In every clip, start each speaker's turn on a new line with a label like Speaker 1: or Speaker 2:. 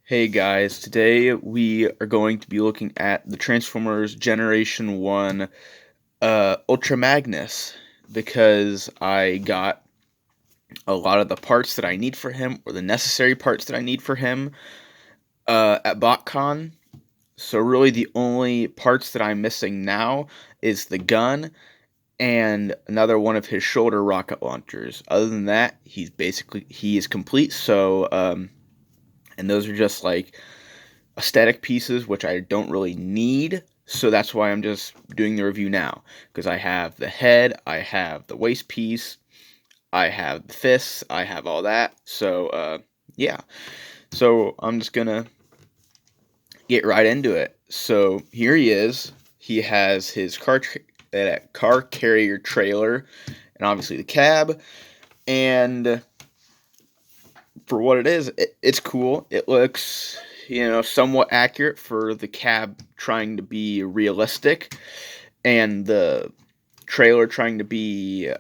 Speaker 1: Hey guys, today we are going to be looking at the Transformers Generation 1 Ultra Magnus because I got a lot of the parts that I need for him, or the necessary parts that I need for him, at BotCon. So really the only parts that I'm missing now is the gun and another one of his shoulder rocket launchers. Other than that, he is complete, and those are just like aesthetic pieces, which I don't really need. So that's why I'm just doing the review now. Because I have the head, I have the waist piece, I have the fists, I have all that. Yeah. So I'm just gonna get right into it. So here he is. He has his car carrier trailer, and obviously the cab. And for what it is, it's cool. It looks, somewhat accurate for the cab trying to be realistic, and the trailer trying to be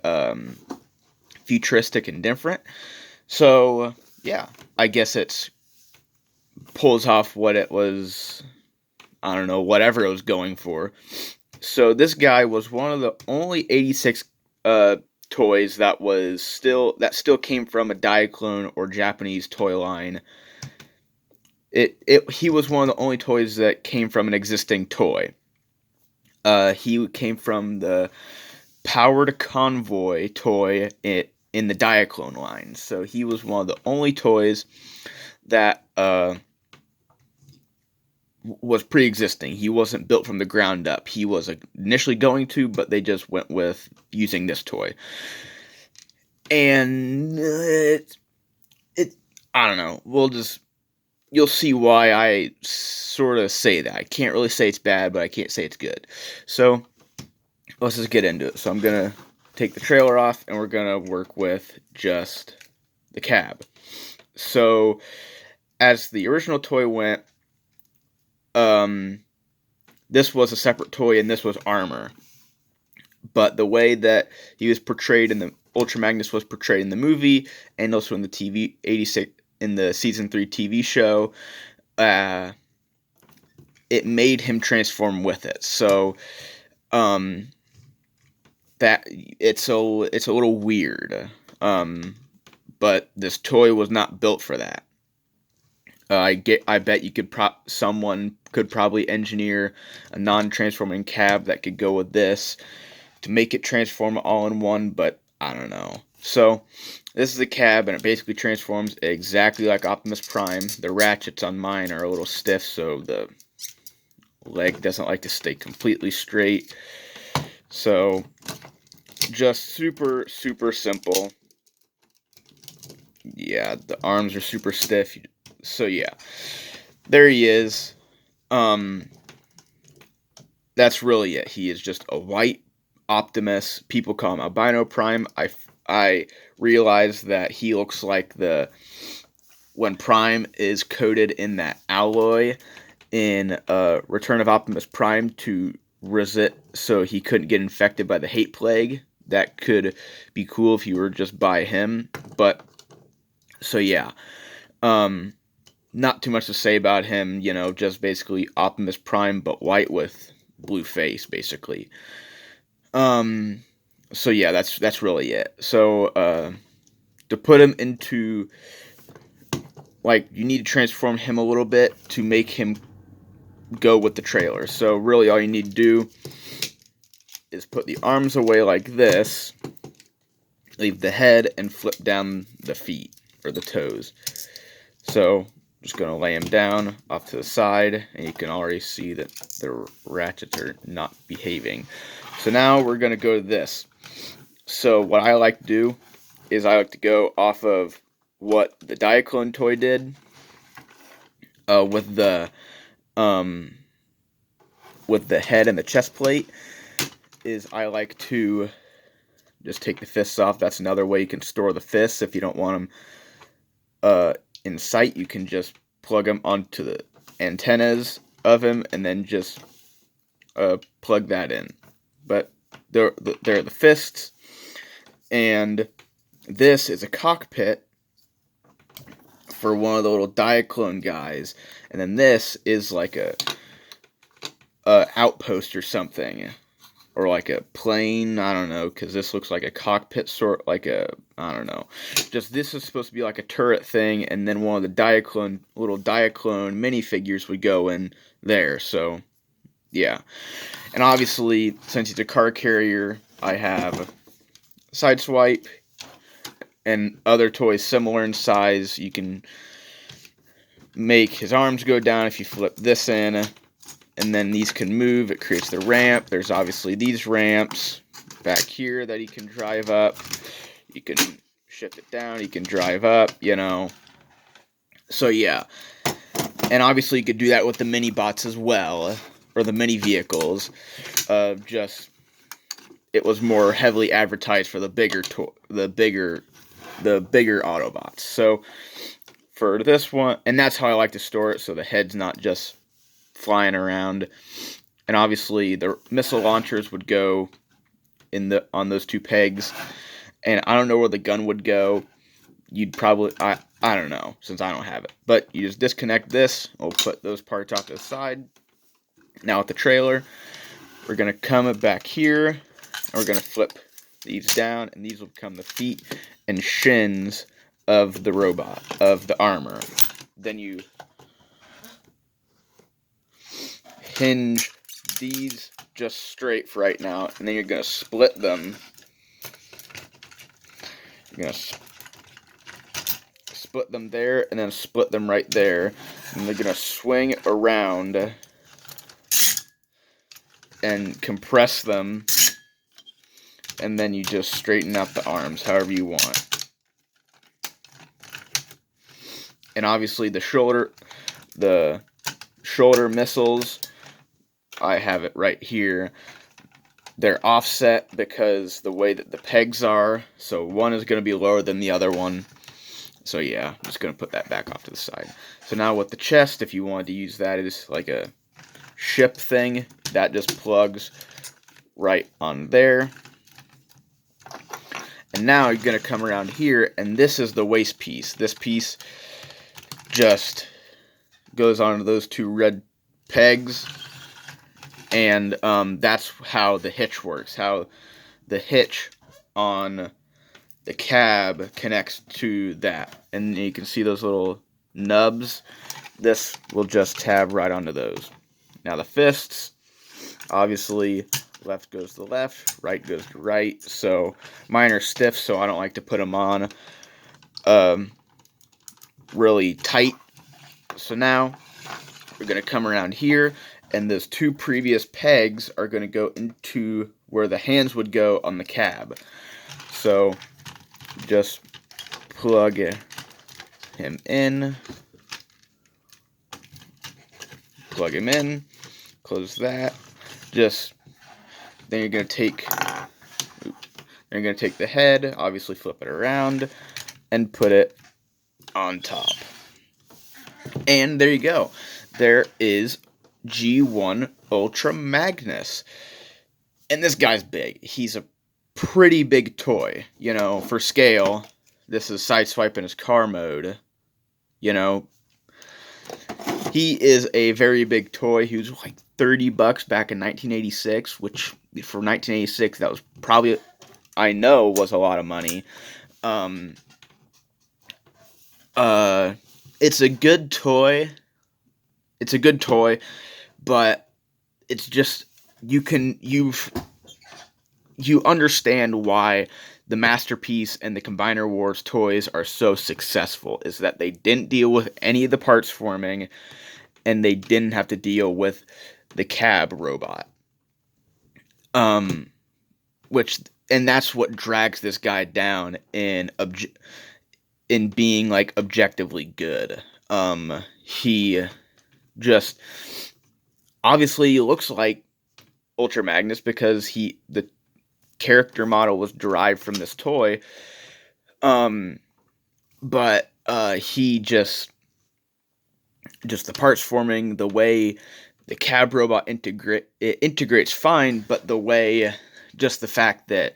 Speaker 1: futuristic and different. So, yeah, I guess it's pulls off what it was. I don't know, whatever it was going for. So this guy was one of the only 86 toys that still came from a Diaclone or Japanese toy line. He was one of the only toys that came from an existing toy. He came from the Powered Convoy toy in the Diaclone line. So he was one of the only toys that was pre-existing. He wasn't built from the ground up. He was initially going to, but they just went with using this toy. And I don't know. You'll see why I sort of say that. I can't really say it's bad, but I can't say it's good. So let's just get into it. So I'm gonna take the trailer off, and we're gonna work with just the cab. So as the original toy went, this was a separate toy, and this was armor. But the way that he was portrayed in the Ultra Magnus was portrayed in the movie, and also in the TV 86 in the season 3 TV show, it made him transform with it. So, that it's a little weird. But this toy was not built for that. I bet someone could probably engineer a non-transforming cab that could go with this to make it transform all in one, but I don't know. So this is a cab, and it basically transforms exactly like Optimus Prime. The ratchets on mine are a little stiff, so the leg doesn't like to stay completely straight. So just super, super simple. Yeah, the arms are super stiff. So yeah, there he is. That's really it. He is just a white Optimus. People call him Albino Prime. I realize that he looks like when Prime is coated in that alloy in Return of Optimus Prime to resist, so he couldn't get infected by the hate plague. That could be cool if you were just by him. But so yeah, not too much to say about him. Just basically Optimus Prime, but white with blue face, basically. So yeah, that's really it. So to put him into, like, you need to transform him a little bit to make him go with the trailer. So really all you need to do is put the arms away like this, leave the head, and flip down the feet or the toes. So just going to lay him down off to the side, and you can already see that the ratchets are not behaving. So now we're going to go to this. So what I like to do is I like to go off of what the Diaclone toy did with the head and the chest plate. Is I like to just take the fists off. That's another way you can store the fists. If you don't want them in sight, you can just plug them onto the antennas of him and then just plug that in. But they're the fists, and this is a cockpit for one of the little Diaclone guys, and then this is like a outpost or something, or like a plane. I don't know, because this looks like a cockpit sort, like a, I don't know. Just this is supposed to be like a turret thing, and then one of the little Diaclone minifigures would go in there. So yeah, and obviously since he's a car carrier, I have Sideswipe and other toys similar in size. You can make his arms go down if you flip this in, and then these can move. It creates the ramp. There's obviously these ramps back here that he can drive up. You can shift it down. He can drive up, you know. So yeah, and obviously you could do that with the mini bots as well, or the mini vehicles. Just it was more heavily advertised for the bigger Autobots. So for this one, and that's how I like to store it, so the head's not just flying around. And obviously the missile launchers would go on those two pegs, and I don't know where the gun would go. You'd probably, I don't know, since I don't have it, but you just disconnect this. We'll put those parts off to the side. Now with the trailer, we're going to come back here, and we're going to flip these down, and these will become the feet and shins of the robot, of the armor. Then you hinge these just straight for right now, and then you're going to split them. You're going to split them there, and then split them right there, and they're going to swing around and compress them, and then you just straighten out the arms however you want. And obviously the shoulder missiles, I have it right here. They're offset because the way that the pegs are, so one is going to be lower than the other one. So yeah, I'm just going to put that back off to the side. So now with the chest, if you wanted to use that as like a ship thing, that just plugs right on there. And now you're going to come around here, and this is the waist piece. This piece just goes onto those two red pegs, and that's how the hitch works. How the hitch on the cab connects to that. And you can see those little nubs. This will just tab right onto those. Now the fists, obviously, left goes to the left, right goes to right. So mine are stiff, so I don't like to put them on really tight. So now we're going to come around here, and those two previous pegs are going to go into where the hands would go on the cab. So just plug him in, plug him in, close that. Then you're going to take the head, obviously flip it around, and put it on top. And there you go. There is G1 Ultra Magnus. And this guy's big. He's a pretty big toy, you know, for scale. This is Sideswipe in his car mode, you know. He is a very big toy. He was like $30 back in 1986, which for 1986, that was probably, I know, was a lot of money. It's a good toy. It's a good toy, but it's just, you understand why the Masterpiece and the Combiner Wars toys are so successful, is that they didn't deal with any of the parts forming, and they didn't have to deal with the cab robot. And that's what drags this guy down in being like objectively good. He just obviously looks like Ultra Magnus because the character model was derived from this toy. But he just the parts forming, the way the cab robot integrates fine, but the fact that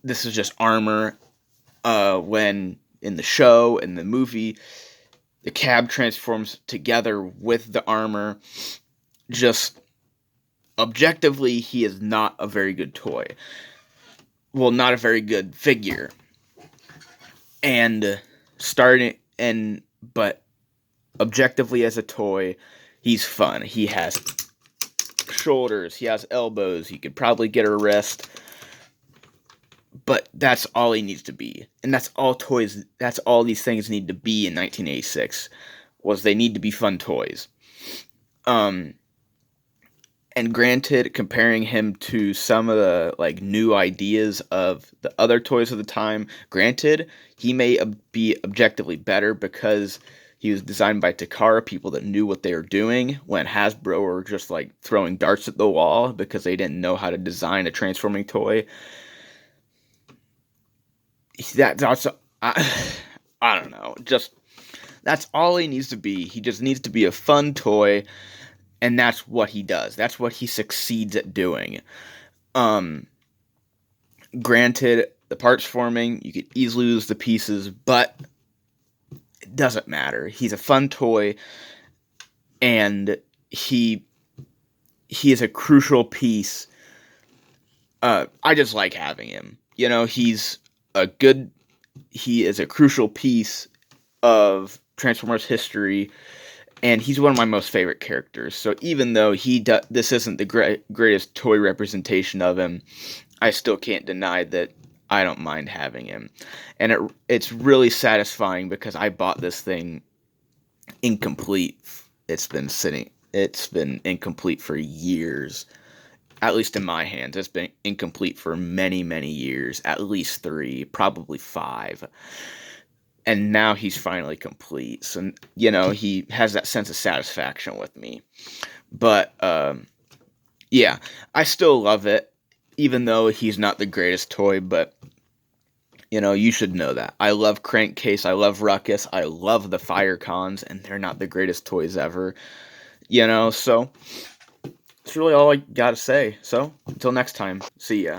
Speaker 1: this is just armor when in the show, in the movie, the cab transforms together with the armor. Just objectively, he is not a very good toy. Well, not a very good figure. But objectively as a toy, he's fun. He has shoulders, he has elbows, he could probably get a wrist. But that's all he needs to be. And that's all these things need to be in 1986, was they need to be fun toys. And granted, comparing him to some of the like new ideas of the other toys of the time, granted, he may be objectively better because he was designed by Takara, people that knew what they were doing, when Hasbro were just like throwing darts at the wall because they didn't know how to design a transforming toy. That's I don't know. Just that's all he needs to be. He just needs to be a fun toy. And that's what he does. That's what he succeeds at doing. Granted, the parts forming, you could easily lose the pieces, but it doesn't matter. He's a fun toy, and he is a crucial piece. I just like having him. You know, he is a crucial piece of Transformers history. And he's one of my most favorite characters. So even though this isn't the greatest toy representation of him, I still can't deny that I don't mind having him. And it's really satisfying because I bought this thing incomplete. It's been incomplete for years. At least in my hands. It's been incomplete for many, many years. At least 3, probably 5. And now he's finally complete. So, you know, he has that sense of satisfaction with me. But, yeah, I still love it, even though he's not the greatest toy. But, you know, you should know that. I love Crankcase. I love Ruckus. I love the Firecons. And they're not the greatest toys ever. You know, so that's really all I got to say. So, until next time, see ya.